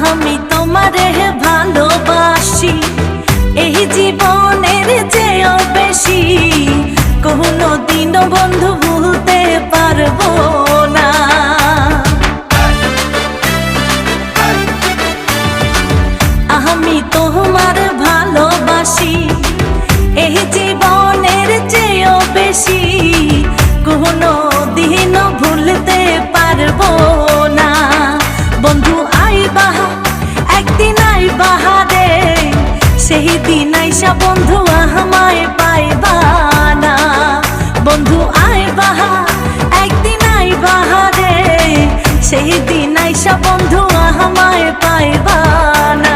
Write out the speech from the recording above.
আমি তোমারে ভালোবাসি এই জীবনের চেয়েও বেশি, কোনো দিনও বন্ধু ভুলতে পারবো না। আমি তোমার ভালোবাসি এই জীবনের চেয়েও বেশি, কোনো দিনও ভুলতে পারবো না। বন্ধু আইবা একদিন আইবা রে, সেই দিন আইসা বন্ধু আমায় পাইবা না। বন্ধু আইবা একদিন আইবা রে, সেই দিন আইসা বন্ধু আমায় পাইবা না।